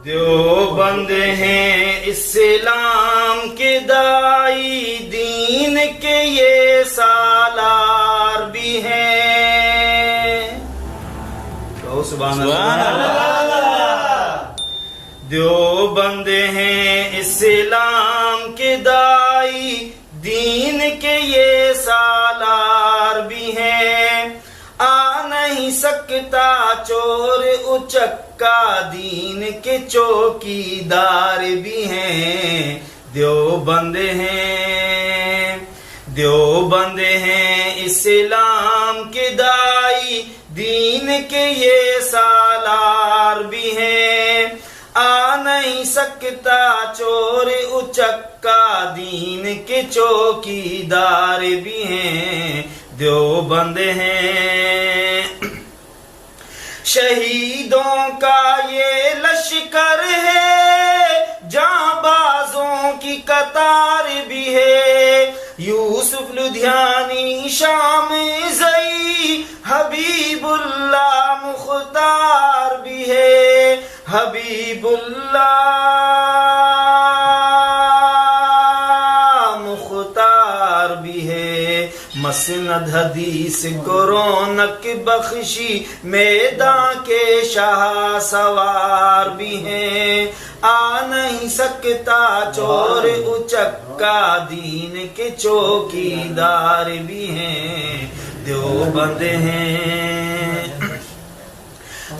دیوبند ہیں اسلام کے دائی، دین کے یہ سالار بھی ہیں۔ کہو سبحان اللہ۔ دیوبند ہیں اسلام کے دائی، دین کے یہ سالار بھی ہیں۔ آ نہیں سکتا چور اچکا، دین کے چوکی دار بھی ہیں۔ دیوبند ہیں، دیوبند ہیں اسلام کے دائی، دین کے یہ سالار بھی ہیں۔ آ نہیں سکتا چور اچکا، دین کے چوکی دار بھی ہیں۔ دیوبند ہیں شہیدوں کا یہ لشکر ہے، جاں بازوں کی قطار بھی ہے۔ یوسف لدھیانی شام زئی، حبیب اللہ مختار بھی ہے۔ حبیب اللہ مختار بھی ہے۔ مسند حدیث کو رونق بخشی، میدان کے شاہ سوار بھی ہیں۔ آ نہیں سکتا چور اچکا، دین کے چوکی دار بھی ہیں۔ دیوبند ہیں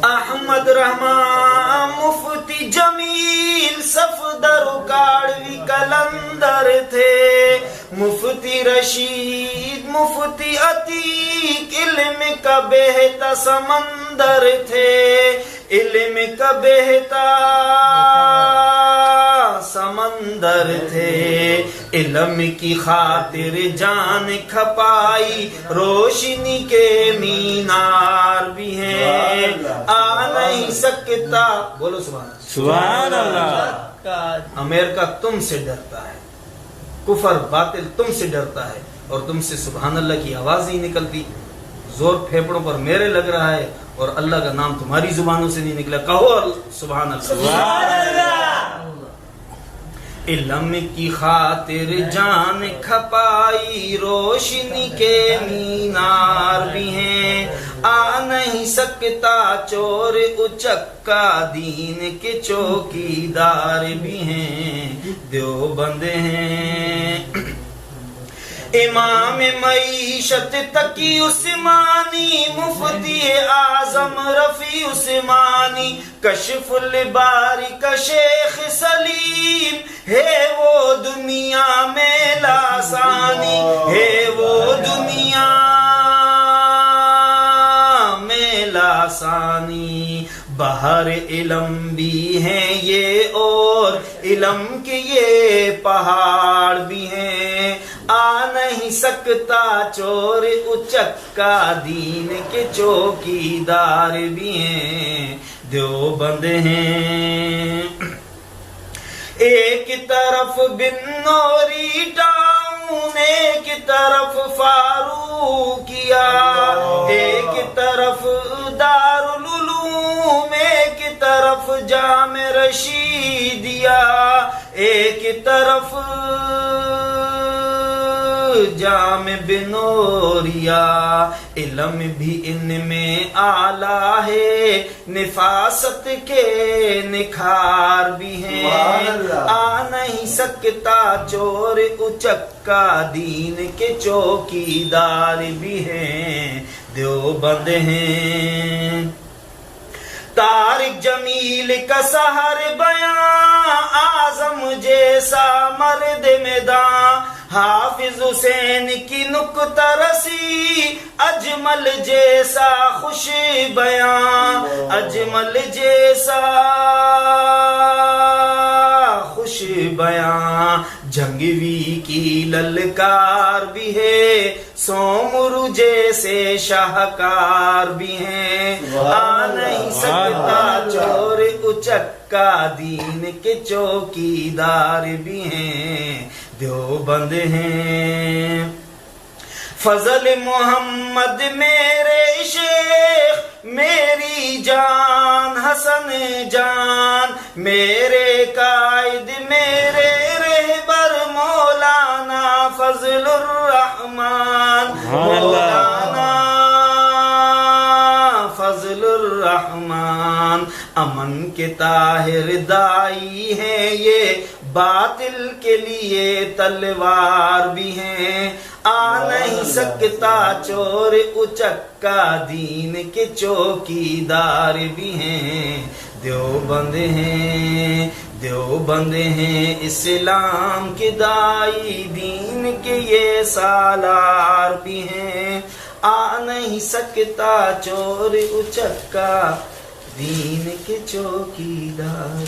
احمد رحمان مفتی جمیل، صفدر کاڑوی کلندر تھے۔ مفتی رشید مفتی عتیق، علم کا بہتا سمندر تھے۔ علم کا بہتا سمندر تھے۔ علم کی خاطر جان کھپائی، روشنی کے مینار بھی ہیں۔ آ نہیں سکتا، بولو سبحان اللہ۔ امریکہ تم سے ڈرتا ہے، کفر باطل تم سے ڈرتا ہے، اور تم سے سبحان اللہ کی آواز نہیں نکلتی۔ زور پھیپڑوں پر میرے لگ رہا ہے، اور اللہ کا نام تمہاری زبانوں سے نہیں نکلا۔ کہو سبحان اللہ۔ علم کی خاطر جان کھپائی، روشنی کے مینار بھی ہیں۔ آ نہیں سکتا چور اچکا، دین کے چوکی دار بھی ہیں۔ دیوبند ہیں امام معیشت تقی عثمانی، مفتی اعظم رفیع عثمانی۔ کشف الباری کا شیخ سلیم، ہے وہ دنیا میں لاسانی۔ ہے وہ دنیا میں لاسانی۔ بہر علم بھی ہیں یہ، اور علم کے یہ پہاڑ بھی ہیں۔ آ نہیں سکتا چور اچکا، دین کے چوکی دار بھی ہیں۔ دیوبند ہیں ایک طرف بن نوری ٹاؤن، ایک طرف فاروقیہ، ایک طرف دارالعلوم، ایک طرف جامع رشیدیہ، ایک طرف جامع بنوریا۔ علم بھی ان میں اعلیٰ ہے، نفاست کے نکھار بھی ہیں۔ آ نہیں سکتا چور اچکا، دین کے چوکی دار بھی ہیں۔ دیوبند ہیں طارق جمیل کا سحر بیاں، اعظم جیسا مرد میدان۔ حافظ حسین کی نکتہ رسی، اجمل جیسا خوش بیاں، اجمل جیسا خوش بیاں۔ جنگوی کی للکار بھی ہے، سومرو جیسے شاہکار بھی ہیں۔ آ نہیں سکتا چور اچکا، دین کے چوکی دار بھی ہیں۔ دیوبند ہیں فضل محمد میرے شیخ، میری جان حسن جان، میرے قائد میرے رہبر مولانا فضل الرحمان، مولانا فضل الرحمان۔ امن کے طاہر دائی ہیں یہ، باطل کے لیے تلوار بھی ہیں، آ نہیں سکتا چور اچکا، دین کے چوکیدار بھی ہیں۔ دیوبند ہیں، دیوبند ہیں اسلام کے دائی، دین کے یہ سالار بھی ہیں، آ نہیں سکتا چور اچکا، دین کے چوکیدار۔